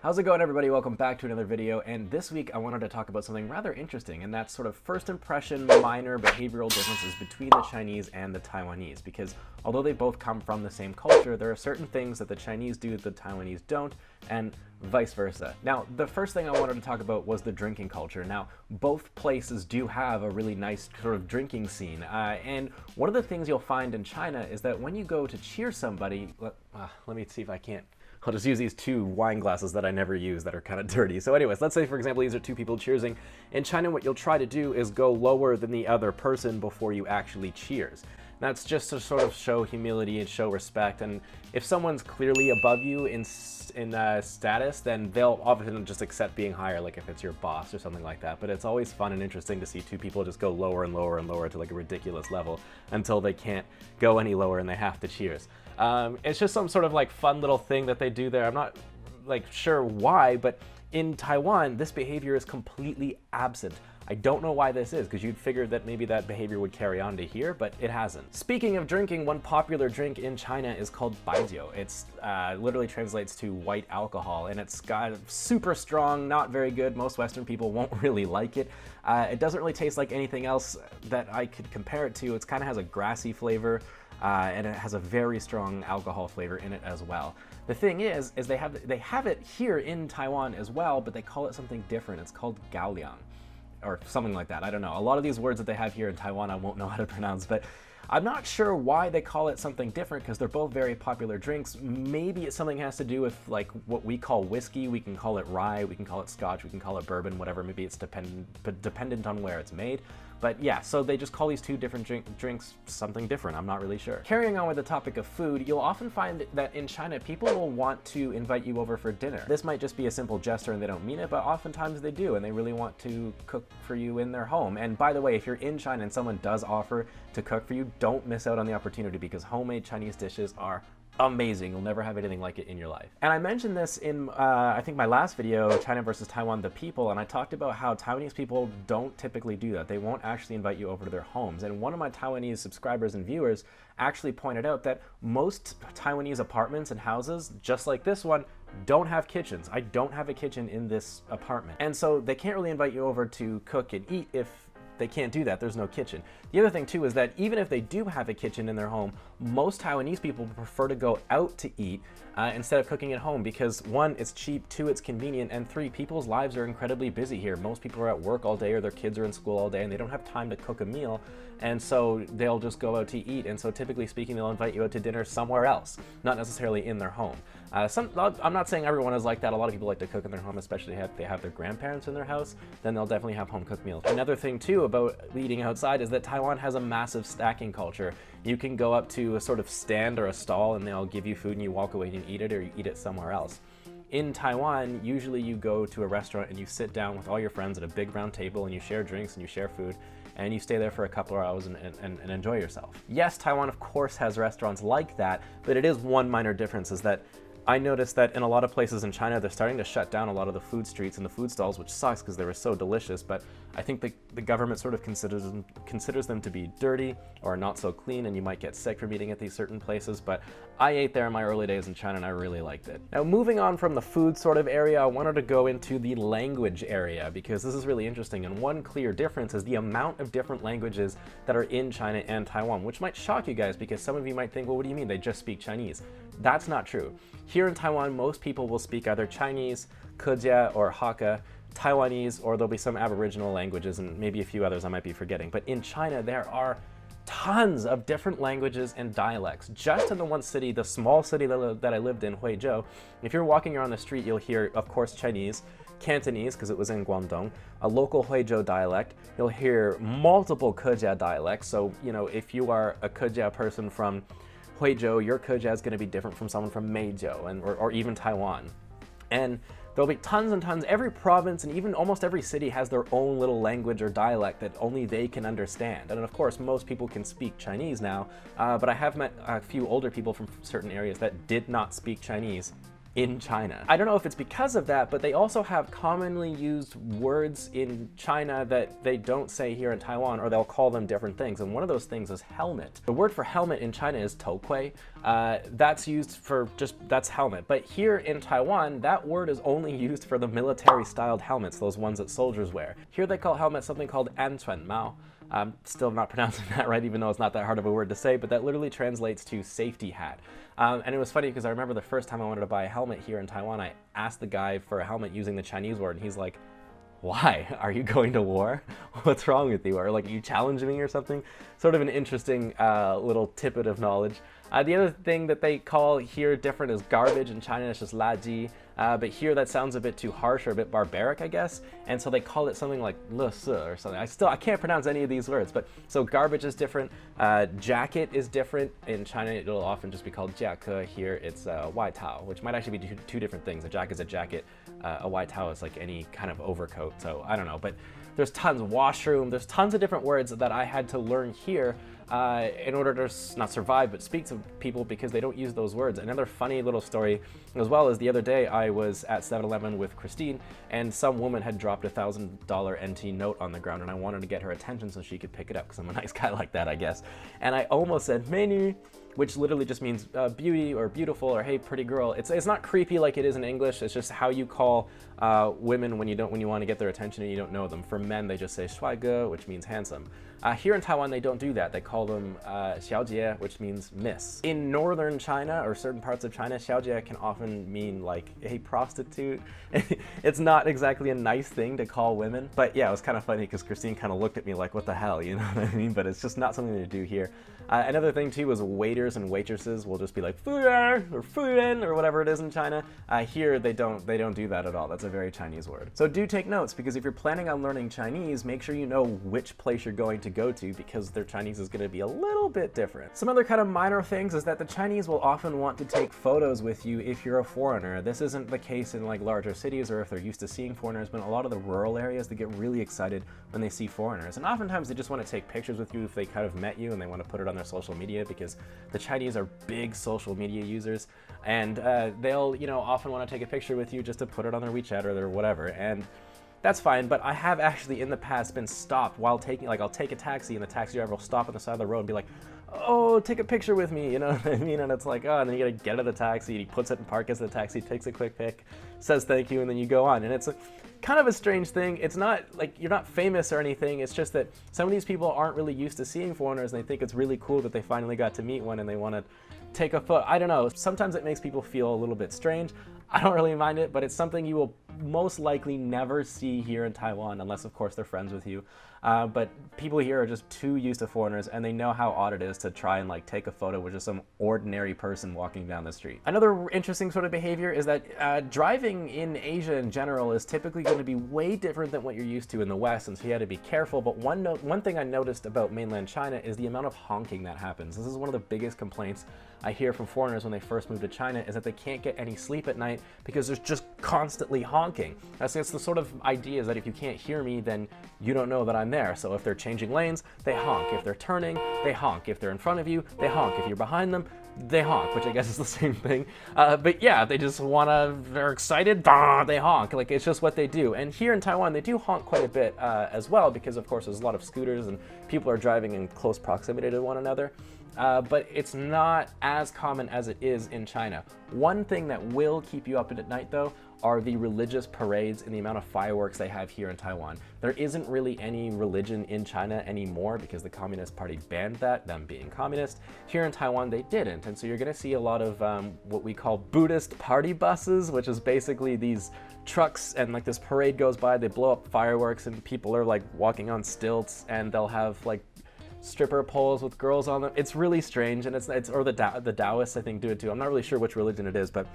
How's it going, everybody? Welcome back to another video, and this week I wanted to talk about something rather interesting, and that's sort of first impression minor behavioral differences between the Chinese and the Taiwanese, because although they both come from the same culture, there are certain things that the Chinese do that the Taiwanese don't, and vice versa. Now, the first thing I wanted to talk about was the drinking culture. Now, both places do have a really nice sort of drinking scene, and one of the things you'll find in China is that when you go to cheer somebody, let me see if I can't. I'll just use these two wine glasses that I never use that are kind of dirty. So anyways, let's say, for example, these are two people cheersing. In China, what you'll try to do is go lower than the other person before you actually cheers. That's just to sort of show humility and show respect. And if someone's clearly above you in status, then they'll often just accept being higher, like if it's your boss or something like that. But it's always fun and interesting to see two people just go lower and lower and lower to like a ridiculous level until they can't go any lower and they have to cheers. It's just some sort of like fun little thing that they do there. I'm not like sure why, but in Taiwan, this behavior is completely absent. I don't know why this is, because you'd figure that maybe that behavior would carry on to here, but it hasn't. Speaking of drinking, one popular drink in China is called baijiu. It's literally translates to white alcohol, and it's got super strong, not very good. Most Western people won't really like it. It doesn't really taste like anything else that I could compare it to. It kind of has a grassy flavor. And it has a very strong alcohol flavor in it as well. The thing is they have it here in Taiwan as well, but they call it something different. It's called gaoliang, or something like that. I don't know. A lot of these words that they have here in Taiwan I won't know how to pronounce, but I'm not sure why they call it something different, because they're both very popular drinks. Maybe it's something has to do with like what we call whiskey. We can call it rye, we can call it scotch, we can call it bourbon, whatever. Maybe it's dependent on where it's made. But yeah, so they just call these two different drinks something different. I'm not really sure. Carrying on with the topic of food, you'll often find that in China, people will want to invite you over for dinner. This might just be a simple gesture and they don't mean it, but oftentimes they do, and they really want to cook for you in their home. And by the way, if you're in China and someone does offer to cook for you, don't miss out on the opportunity, because homemade Chinese dishes are amazing. You'll never have anything like it in your life. And I mentioned this in, I think my last video, China versus Taiwan, the people, and I talked about how Taiwanese people don't typically do that. They won't actually invite you over to their homes. And one of my Taiwanese subscribers and viewers actually pointed out that most Taiwanese apartments and houses, just like this one, don't have kitchens. I don't have a kitchen in this apartment. And so they can't really invite you over to cook and eat if they can't do that. There's no kitchen. The other thing too is that even if they do have a kitchen in their home, most Taiwanese people prefer to go out to eat instead of cooking at home, because one, it's cheap, two, it's convenient, and three, people's lives are incredibly busy here. Most people are at work all day, or their kids are in school all day, and they don't have time to cook a meal, and so they'll just go out to eat. And so typically speaking, they'll invite you out to dinner somewhere else, not necessarily in their home. I'm not saying everyone is like that. A lot of people like to cook in their home, especially if they have their grandparents in their house, then they'll definitely have home cooked meals. Another thing too about eating outside is that Taiwan has a massive stacking culture. You can go up to a sort of stand or a stall and they'll give you food and you walk away and you eat it, or you eat it somewhere else. In Taiwan, usually you go to a restaurant and you sit down with all your friends at a big round table and you share drinks and you share food, and you stay there for a couple of hours and enjoy yourself. Yes, Taiwan of course has restaurants like that, but it is one minor difference, is that I noticed that in a lot of places in China, they're starting to shut down a lot of the food streets and the food stalls, which sucks because they were so delicious, but I think the government sort of considers them to be dirty or not so clean, and you might get sick from eating at these certain places. But I ate there in my early days in China and I really liked it. Now, moving on from the food sort of area, I wanted to go into the language area, because this is really interesting. And one clear difference is the amount of different languages that are in China and Taiwan, which might shock you guys, because some of you might think, well, what do you mean they just speak Chinese? That's not true. Here in Taiwan, most people will speak either Chinese, Kejia, or Hakka, Taiwanese, or there'll be some Aboriginal languages and maybe a few others I might be forgetting. But in China, there are tons of different languages and dialects. Just in the one city, the small city that I lived in, Huizhou, if you're walking around the street, you'll hear, of course, Chinese, Cantonese, because it was in Guangdong, a local Huizhou dialect. You'll hear multiple Kejia dialects. So, you know, if you are a Kejia person from Huizhou, your Kejia is going to be different from someone from Meizhou or even Taiwan. And there'll be tons and tons. Every province and even almost every city has their own little language or dialect that only they can understand. And of course, most people can speak Chinese now, but I have met a few older people from certain areas that did not speak Chinese in China. I don't know if it's because of that, but they also have commonly used words in China that they don't say here in Taiwan, or they'll call them different things. And one of those things is helmet. The word for helmet in China is toukui. That's used for that's helmet. But here in Taiwan, that word is only used for the military-styled helmets, those ones that soldiers wear. Here they call helmet something called anchuanmao. I'm still not pronouncing that right, even though it's not that hard of a word to say, but that literally translates to safety hat. And it was funny because I remember the first time I wanted to buy a helmet here in Taiwan, I asked the guy for a helmet using the Chinese word, and he's like, why? Are you going to war? What's wrong with you? Or like, are you challenging me or something? Sort of an interesting little tidbit of knowledge. The other thing that they call here different is garbage. In China, it's just laji. But here that sounds a bit too harsh or a bit barbaric, I guess. And so they call it something like le se or something. I can't pronounce any of these words, but so garbage is different. Jacket is different. In China, it'll often just be called jiake. Here it's wai tao, which might actually be two different things. A jacket is a jacket. A wai tao is like any kind of overcoat. So I don't know, but there's tons. Washroom, there's tons of different words that I had to learn here in order to not survive, but speak to people because they don't use those words. Another funny little story as well is the other day I was at 7-Eleven with Christine, and some woman had dropped a $1,000 NT note on the ground, and I wanted to get her attention so she could pick it up because I'm a nice guy like that, I guess. And I almost said menu, which literally just means beauty or beautiful or hey pretty girl. It's not creepy like it is in English. It's just how you call women when you want to get their attention and you don't know them. For men, they just say 帅哥, which means handsome. Here in Taiwan, they don't do that. They call them 小姐, which means miss. In northern China or certain parts of China, 小姐 can often mean like a prostitute. It's not exactly a nice thing to call women. But yeah, it was kind of funny because Christine kind of looked at me like, what the hell, you know what I mean? But it's just not something to do here. Another thing too is waiters and waitresses will just be like 服务员 or 服务员 or whatever it is in China. Here they don't do that at all. That's a very Chinese word. So do take notes, because if you're planning on learning Chinese, make sure you know which place you're going to go to, because their Chinese is going to be a little bit different. Some other kind of minor things is that the Chinese will often want to take photos with you if you're a foreigner. This isn't the case in like larger cities or if they're used to seeing foreigners, but in a lot of the rural areas they get really excited when they see foreigners. And oftentimes they just want to take pictures with you if they kind of met you and they want to put it on their social media, because the Chinese are big social media users, and they'll often want to take a picture with you just to put it on their WeChat or their whatever. And that's fine, but I have actually in the past been stopped while taking, like I'll take a taxi and the taxi driver will stop on the side of the road and be like, oh, take a picture with me, you know what I mean? And it's like, oh, and then you gotta get out of the taxi, he puts it in park as the taxi, takes a quick pic, says thank you, and then you go on. And it's kind of a strange thing. It's not like you're not famous or anything, it's just that some of these people aren't really used to seeing foreigners and they think it's really cool that they finally got to meet one and they want to take a photo. I don't know, sometimes it makes people feel a little bit strange. I don't really mind it, but it's something you will most likely never see here in Taiwan, unless of course they're friends with you. But people here are just too used to foreigners, and they know how odd it is to try and like take a photo with just some ordinary person walking down the street. Another interesting sort of behavior is that driving in Asia in general is typically going to be way different than what you're used to in the West, and so you had to be careful. But one thing I noticed about mainland China is the amount of honking that happens. This is one of the biggest complaints I hear from foreigners when they first move to China, is that they can't get any sleep at night because there's just constantly honking. That's the sort of idea is that if you can't hear me, then you don't know that I'm there. So if they're changing lanes, they honk. If they're turning, they honk. If they're in front of you, they honk. If you're behind them, they honk, which I guess is the same thing. But yeah, they just they're excited, they honk. Like, it's just what they do. And here in Taiwan, they do honk quite a bit as well, because of course there's a lot of scooters and people are driving in close proximity to one another. But it's not as common as it is in China. One thing that will keep you up at night though are the religious parades and the amount of fireworks they have here in Taiwan. There isn't really any religion in China anymore because the Communist Party banned that, them being communist. Here in Taiwan, they didn't. And so you're gonna see a lot of what we call Buddhist party buses, which is basically these trucks, and like this parade goes by, they blow up fireworks and people are like walking on stilts, and they'll have like stripper poles with girls on them. It's really strange, and it's or the Taoists I think do it too. I'm not really sure which religion it is, but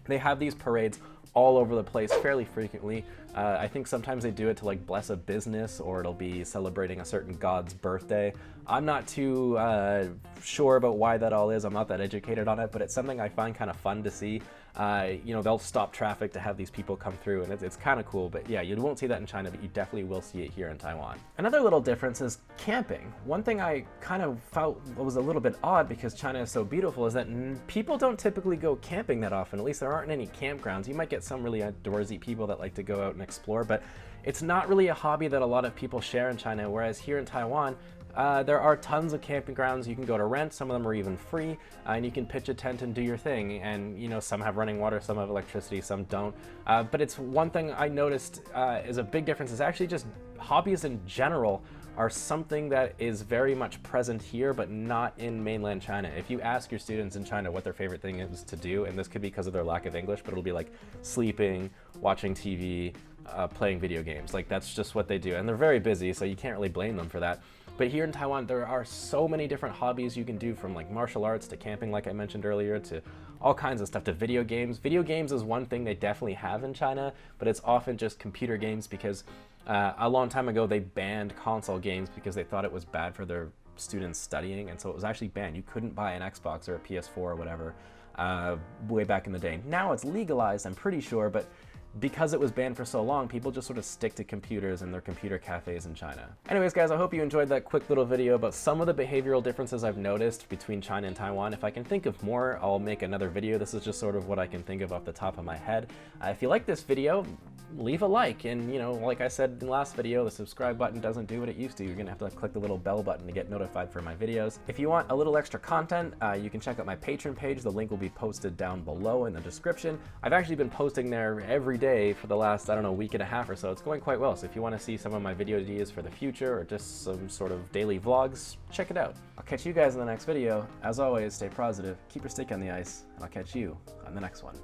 they have these parades all over the place fairly frequently. I think sometimes they do it to like bless a business, or it'll be celebrating a certain god's birthday. I'm not too sure about why that all is. I'm not that educated on it, but it's something I find kind of fun to see. they'll stop traffic to have these people come through, and it's kind of cool. But yeah, you won't see that in China, but you definitely will see it here in Taiwan. Another little difference is camping. One thing I kind of felt was a little bit odd because China is so beautiful is that people don't typically go camping that often. At least there aren't any campgrounds. You might get some really outdoorsy people that like to go out and explore, but it's not really a hobby that a lot of people share in China, whereas here in Taiwan, there are tons of camping grounds you can go to rent. Some of them are even free, and you can pitch a tent and do your thing. And some have running water, some have electricity, some don't. But it's one thing I noticed is a big difference is actually just hobbies in general are something that is very much present here, but not in mainland China. If you ask your students in China what their favorite thing is to do, and this could be because of their lack of English, but it'll be like sleeping, watching TV, playing video games. Like that's just what they do. And they're very busy, so you can't really blame them for that. But here in Taiwan, there are so many different hobbies you can do, from like martial arts to camping, like I mentioned earlier, to all kinds of stuff, to video games. Video games is one thing they definitely have in China, but it's often just computer games because a long time ago they banned console games because they thought it was bad for their students studying, and so it was actually banned. You couldn't buy an Xbox or a PS4 or whatever way back in the day. Now it's legalized, I'm pretty sure, but because it was banned for so long, people just sort of stick to computers and their computer cafes in China. Anyways, guys, I hope you enjoyed that quick little video about some of the behavioral differences I've noticed between China and Taiwan. If I can think of more, I'll make another video. This is just sort of what I can think of off the top of my head. If you like this video, leave a like, and like I said in the last video, the subscribe button doesn't do what it used to. You're gonna have to click the little bell button to get notified for my videos. If you want a little extra content, you can check out my Patreon page. The link will be posted down below in the description. I've actually been posting there every day for the last, I don't know, week and a half or so. It's going quite well, so if you want to see some of my video ideas for the future or just some sort of daily vlogs, check it out. I'll catch you guys in the next video. As always, stay positive, keep your stick on the ice, and I'll catch you on the next one.